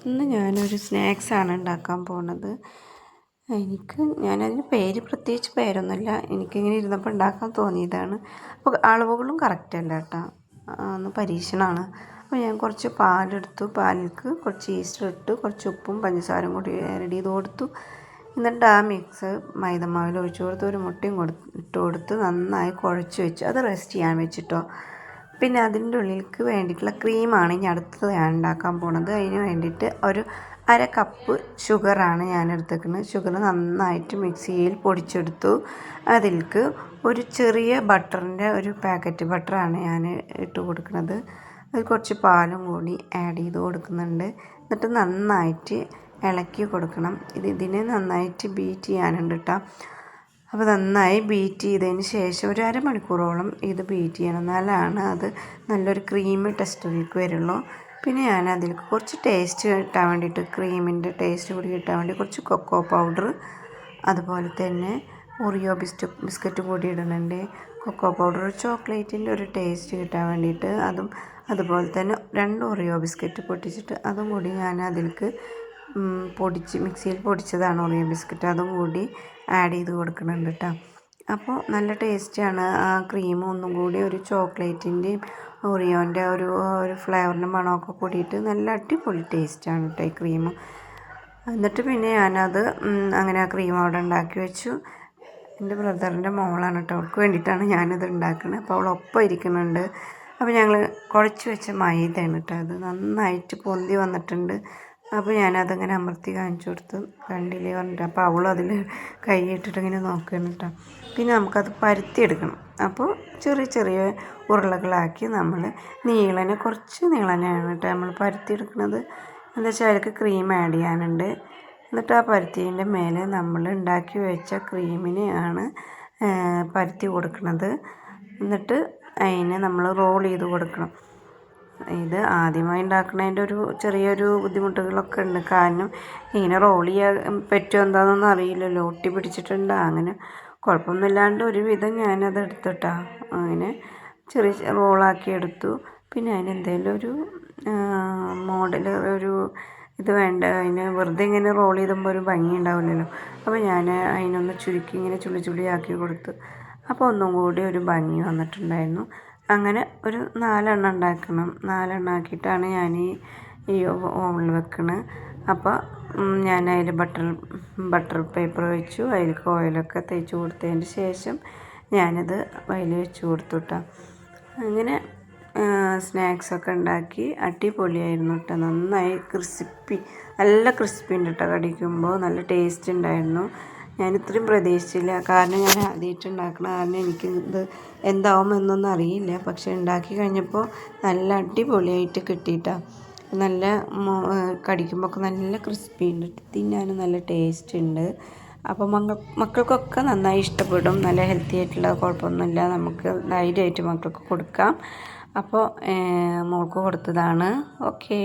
ഇന്ന് ഞാനൊരു സ്നാക്സാണ് ഉണ്ടാക്കാൻ പോകുന്നത്. ഞാനതിന് പ്രത്യേകിച്ച് പേരൊന്നുമില്ല. എനിക്കിങ്ങനെ ഇരുന്നപ്പോൾ ഉണ്ടാക്കാൻ തോന്നിയതാണ്. അപ്പോൾ അളവുകളും കറക്റ്റ് അല്ല കേട്ടോ, ഒന്ന് പരീക്ഷണമാണ്. അപ്പോൾ ഞാൻ കുറച്ച് പാലെടുത്തു. പാലിലേക്ക് കുറച്ച് ഈസ്റ്റർ ഇട്ട് കുറച്ച് ഉപ്പും പഞ്ചസാരയും കൂടി ആഡ് ചെയ്ത് കൊടുത്തു. എന്നിട്ട് ആ മിക്സ് മൈദമാവിൽ ഒഴിച്ച് കൊടുത്ത് ഒരു മുട്ടയും ഇട്ട് കൊടുത്ത് നന്നായി കുഴച്ച് വെച്ചു. അത് റെസ്റ്റ് ചെയ്യാൻ വെച്ചിട്ടോ. പിന്നെ അതിൻ്റെ ഉള്ളിലേക്ക് വേണ്ടിയിട്ടുള്ള ക്രീമാണ് ഇനി അടുത്തത് ഞാൻ ഉണ്ടാക്കാൻ പോണത്. അതിന് വേണ്ടിയിട്ട് ഒരു 1/2 കപ്പ് ഷുഗറാണ് ഞാൻ എടുത്തേക്കുന്നത്. ഷുഗർ നന്നായിട്ട് മിക്സിയിൽ പൊടിച്ചെടുത്തു. അതിലേക്ക് ഒരു ചെറിയ ബട്ടറിൻ്റെ ഒരു പാക്കറ്റ് ബട്ടറാണ് ഞാൻ ഇട്ട് കൊടുക്കുന്നത്. അതിൽ കുറച്ച് പാലും കൂടി ആഡ് ചെയ്ത് കൊടുക്കുന്നുണ്ട്. എന്നിട്ട് നന്നായിട്ട് ഇളക്കി കൊടുക്കണം. ഇതിനെ നന്നായിട്ട് ബീറ്റ് ചെയ്യാനുണ്ട് കേട്ടോ. അപ്പോൾ നന്നായി ബീറ്റ് ചെയ്തതിന് ശേഷം ഒരു അരമണിക്കൂറോളം ഇത് ബീറ്റ് ചെയ്യണം. എന്നാലാണ് അത് നല്ലൊരു ക്രീമി ടെക്സ്ചറിലേക്ക് വരുള്ളൂ. പിന്നെ ഞാൻ അതിലേക്ക് കുറച്ച് ടേസ്റ്റ് കിട്ടാൻ വേണ്ടിയിട്ട്, ക്രീമിൻ്റെ ടേസ്റ്റ് കൂടി കിട്ടാൻ വേണ്ടി കുറച്ച് കൊക്കോ പൗഡർ, അതുപോലെ തന്നെ ഓറിയോ ബിസ്ക്കറ്റ് കൂടി ഇടുന്നുണ്ട്. കൊക്കോ പൗഡർ ചോക്ലേറ്റിൻ്റെ ഒരു ടേസ്റ്റ് കിട്ടാൻ വേണ്ടിയിട്ട് അതും, അതുപോലെ തന്നെ 2 ഓറിയോ ബിസ്ക്കറ്റ് പൊട്ടിച്ചിട്ട് അതും കൂടി ഞാൻ അതിലേക്ക് മിക്സിയിൽ പൊടിച്ചതാണ് ഓറിയോ ബിസ്ക്കറ്റ്, അതും കൂടി ആഡ് ചെയ്ത് കൊടുക്കുന്നുണ്ട് കേട്ടോ. അപ്പോൾ നല്ല ടേസ്റ്റാണ്. ആ ക്രീം ഒന്നും കൂടി ഒരു ചോക്ലേറ്റിൻ്റെയും ഓറിയോൻ്റെ ഒരു ഫ്ലേവറിൻ്റെ മണമൊക്കെ കൂടിയിട്ട് നല്ല അടിപൊളി ടേസ്റ്റാണ് കേട്ടോ ഈ ക്രീം. എന്നിട്ട് പിന്നെ ഞാനത് അങ്ങനെ ആ ക്രീം അവിടെ ഉണ്ടാക്കി വെച്ചു. എൻ്റെ ബ്രദറിൻ്റെ മോളാണ് കേട്ടോ, അവൾക്ക് വേണ്ടിയിട്ടാണ് ഞാനിത് ഉണ്ടാക്കുന്നത്. അപ്പോൾ അവൾ ഒപ്പം ഇരിക്കുന്നുണ്ട്. അപ്പോൾ ഞങ്ങൾ കുഴച്ച് വെച്ച മൈദയാണ് കേട്ടോ, അത് നന്നായിട്ട് പൊന്തി വന്നിട്ടുണ്ട്. അപ്പോൾ ഞാനതങ്ങനെ അമർത്തി കാണിച്ചു കൊടുത്തു. കണ്ടില്ലേ പറഞ്ഞിട്ട്. അപ്പോൾ അവളും അതിൽ കൈ ഇട്ടിട്ട് ഇങ്ങനെ നോക്കുകയാണ് കേട്ടോ. പിന്നെ നമുക്കത് പരത്തിയെടുക്കണം. അപ്പോൾ ചെറിയ ചെറിയ ഉരുളകളാക്കി നമ്മൾ കുറച്ച് നീളനെയാണ് കേട്ടോ നമ്മൾ പരത്തിയെടുക്കുന്നത്. എന്താ വെച്ചാൽ അതിലേക്ക് ക്രീം ആഡ് ചെയ്യാനുണ്ട്. എന്നിട്ട് ആ പരത്തിൻ്റെ മേലെ നമ്മൾ ഉണ്ടാക്കി വെച്ച ക്രീമിനെയാണ് പരത്തി കൊടുക്കുന്നത്. എന്നിട്ട് അതിനെ നമ്മൾ റോൾ ചെയ്ത് കൊടുക്കണം. ഇത് ആദ്യമായി ഉണ്ടാക്കുന്നതിൻ്റെ ചെറിയൊരു ബുദ്ധിമുട്ടുകളൊക്കെ ഉണ്ട്. കാരണം ഇങ്ങനെ റോൾ ചെയ്യാൻ പറ്റുമോ എന്താണെന്നൊന്നും അറിയില്ലല്ലോ, ഒട്ടി പിടിച്ചിട്ടുണ്ട്. അങ്ങനെ കുഴപ്പമൊന്നുമില്ലാണ്ട് ഒരുവിധം ഞാനത് എടുത്തിട്ടാ അങ്ങനെ ചെറിയ റോളാക്കി എടുത്തു. പിന്നെ അതിനെന്തെങ്കിലും ഒരു മോഡൽ ഇത് വേണ്ട, അതിന് വെറുതെ ഇങ്ങനെ റോൾ ചെയ്തുമ്പോൾ ഒരു ഭംഗി ഉണ്ടാവില്ലല്ലോ. അപ്പോൾ ഞാൻ അതിനൊന്ന് ചുരുക്കി ഇങ്ങനെ ചുള്ളിയാക്കി കൊടുത്തു. അപ്പോൾ ഒന്നും കൂടി ഒരു ഭംഗി വന്നിട്ടുണ്ടായിരുന്നു. അങ്ങനെ ഒരു 4 എണ്ണം ഉണ്ടാക്കണം. 4 എണ്ണം ആക്കിയിട്ടാണ് ഞാൻ ഈ ഓവനിൽ വെക്കുന്നത്. അപ്പോൾ ഞാൻ അതിൽ ബട്ടർ പേപ്പർ വെച്ചു. അതിലേക്ക് ഓയിലൊക്കെ തേച്ച് കൊടുത്തതിന് ശേഷം ഞാനത് അതിൽ വെച്ച് കൊടുത്തു കേട്ടോ. അങ്ങനെ സ്നാക്സൊക്കെ ഉണ്ടാക്കി അടിപൊളിയായിരുന്നു കേട്ടോ. നന്നായി നല്ല ക്രിസ്പി ഉണ്ട് കേട്ടോ. കടിക്കുമ്പോൾ നല്ല ടേസ്റ്റ് ഉണ്ടായിരുന്നു. ഞാൻ ഇത്രയും പ്രതീക്ഷിച്ചില്ല. കാരണം ഞാൻ ആദ്യമായിട്ട് ഉണ്ടാക്കണം. കാരണം എനിക്കിത് എന്താവുമെന്നൊന്നും അറിയില്ല. പക്ഷെ ഉണ്ടാക്കി കഴിഞ്ഞപ്പോൾ നല്ല അടിപൊളിയായിട്ട് കിട്ടിയിട്ടാണ്. നല്ല കടിക്കുമ്പോൾ ഒക്കെ നല്ല ക്രിസ്പി ഉണ്ട്, തിന്നാനും നല്ല ടേസ്റ്റ് ഉണ്ട്. അപ്പോൾ മക്കൾക്കൊക്കെ നന്നായി ഇഷ്ടപ്പെടും. നല്ല ഹെൽത്തി ആയിട്ടുള്ള, കുഴപ്പമൊന്നുമില്ല, നമുക്ക് ധൈര്യമായിട്ട് മക്കൾക്ക് കൊടുക്കാം. അപ്പോൾ മോൾക്ക് കൊടുത്തതാണ്. ഓക്കെ.